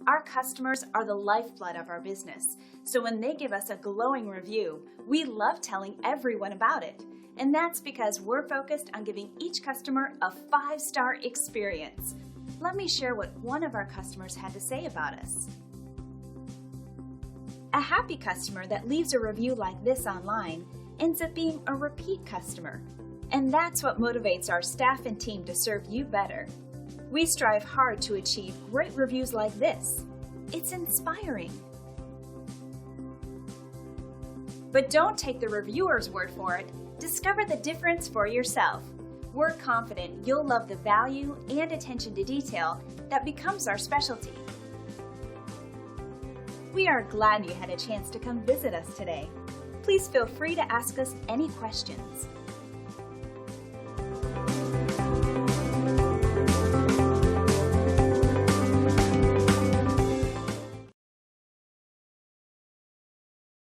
Our customers are the lifeblood of our business, so when they give us a glowing review, we love telling everyone about it. And that's because we're focused on giving each customer a 5-star experience. Let me share what one of our customers had to say about us. A happy customer that leaves a review like this online ends up being a repeat customer. And that's what motivates our staff and team to serve you better. We strive hard to achieve great reviews like this. It's inspiring. But don't take the reviewer's word for it. Discover the difference for yourself. We're confident you'll love the value and attention to detail that becomes our specialty. We are glad you had a chance to come visit us today. Please feel free to ask us any questions.